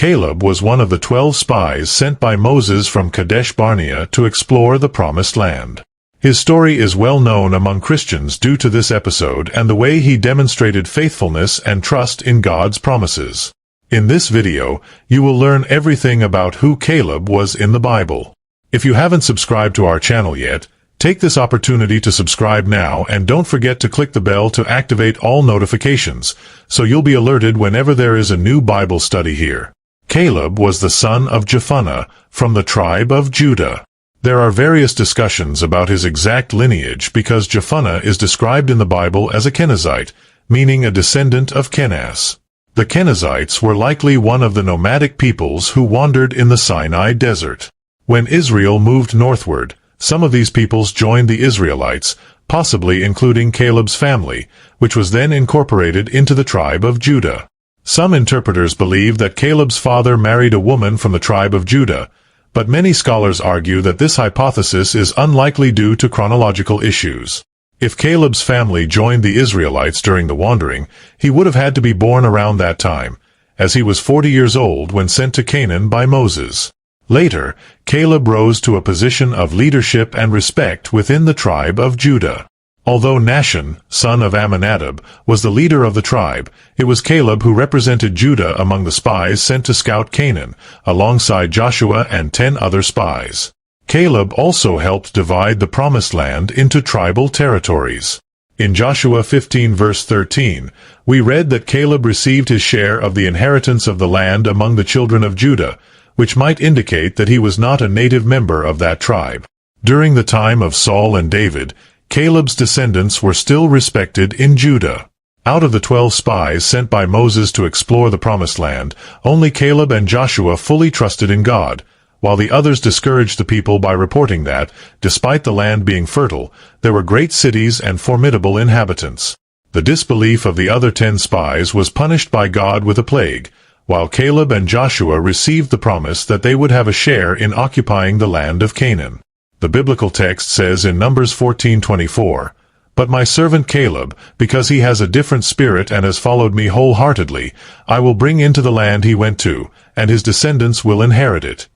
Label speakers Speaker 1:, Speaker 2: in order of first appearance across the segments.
Speaker 1: Caleb was one of the 12 spies sent by Moses from Kadesh Barnea to explore the Promised Land. His story is well known among Christians due to this episode and the way he demonstrated faithfulness and trust in God's promises. In this video, you will learn everything about who Caleb was in the Bible. If you haven't subscribed to our channel yet, take this opportunity to subscribe now and don't forget to click the bell to activate all notifications, so you'll be alerted whenever there is a new Bible study here. Caleb was the son of Jephunneh from the tribe of Judah. There are various discussions about his exact lineage because Jephunneh is described in the Bible as a Kennezite, meaning a descendant of Kenaz. The Kenazites were likely one of the nomadic peoples who wandered in the Sinai desert. When Israel moved northward, some of these peoples joined the Israelites, possibly including Caleb's family, which was then incorporated into the tribe of Judah. Some interpreters believe that Caleb's father married a woman from the tribe of Judah, but many scholars argue that this hypothesis is unlikely due to chronological issues. If Caleb's family joined the Israelites during the wandering, he would have had to be born around that time, as he was 40 years old when sent to Canaan by Moses. Later, Caleb rose to a position of leadership and respect within the tribe of Judah. Although Nahshon, son of Amminadab, was the leader of the tribe, it was Caleb who represented Judah among the spies sent to scout Canaan, alongside Joshua and 10 other spies. Caleb also helped divide the Promised Land into tribal territories. In Joshua 15 verse 13, we read that Caleb received his share of the inheritance of the land among the children of Judah, which might indicate that he was not a native member of that tribe. During the time of Saul and David, Caleb's descendants were still respected in Judah. Out of the 12 spies sent by Moses to explore the Promised Land, only Caleb and Joshua fully trusted in God, while the others discouraged the people by reporting that, despite the land being fertile, there were great cities and formidable inhabitants. The disbelief of the other 10 spies was punished by God with a plague, while Caleb and Joshua received the promise that they would have a share in occupying the land of Canaan. The biblical text says in Numbers 14:24, "But my servant Caleb, because he has a different spirit and has followed me wholeheartedly, I will bring into the land he went to, and his descendants will inherit it."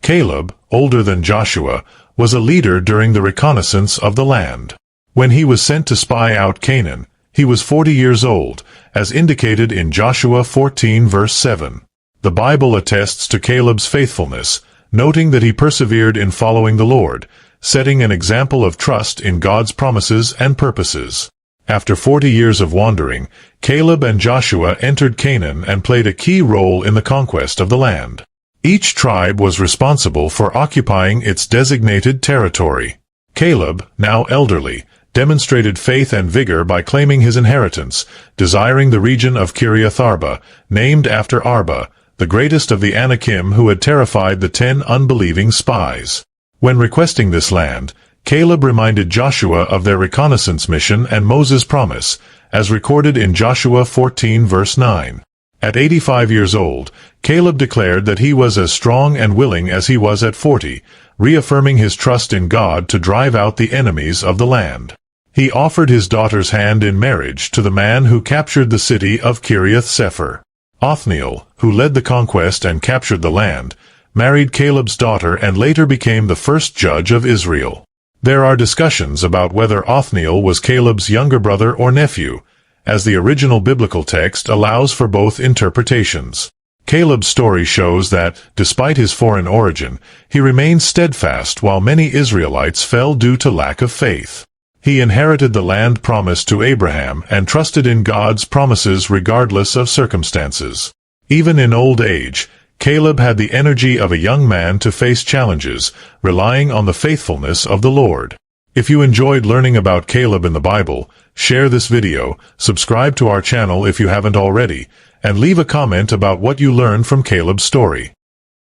Speaker 1: Caleb, older than Joshua, was a leader during the reconnaissance of the land. When he was sent to spy out Canaan, he was 40 years old, as indicated in Joshua 14 verse 7. The Bible attests to Caleb's faithfulness, noting that he persevered in following the Lord, setting an example of trust in God's promises and purposes. After 40 years of wandering, Caleb and Joshua entered Canaan and played a key role in the conquest of the land. Each tribe was responsible for occupying its designated territory. Caleb, now elderly, demonstrated faith and vigor by claiming his inheritance, desiring the region of Kiriath Arba, named after Arba, the greatest of the Anakim who had terrified the 10 unbelieving spies. When requesting this land, Caleb reminded Joshua of their reconnaissance mission and Moses' promise, as recorded in Joshua 14 verse 9. At 85 years old, Caleb declared that he was as strong and willing as he was at 40, reaffirming his trust in God to drive out the enemies of the land. He offered his daughter's hand in marriage to the man who captured the city of Kiriath Sepher. Othniel, who led the conquest and captured the land, married Caleb's daughter and later became the first judge of Israel. There are discussions about whether Othniel was Caleb's younger brother or nephew, as the original biblical text allows for both interpretations. Caleb's story shows that, despite his foreign origin, he remained steadfast while many Israelites fell due to lack of faith. He inherited the land promised to Abraham and trusted in God's promises regardless of circumstances. Even in old age, Caleb had the energy of a young man to face challenges, relying on the faithfulness of the Lord. If you enjoyed learning about Caleb in the Bible, share this video, subscribe to our channel if you haven't already, and leave a comment about what you learned from Caleb's story.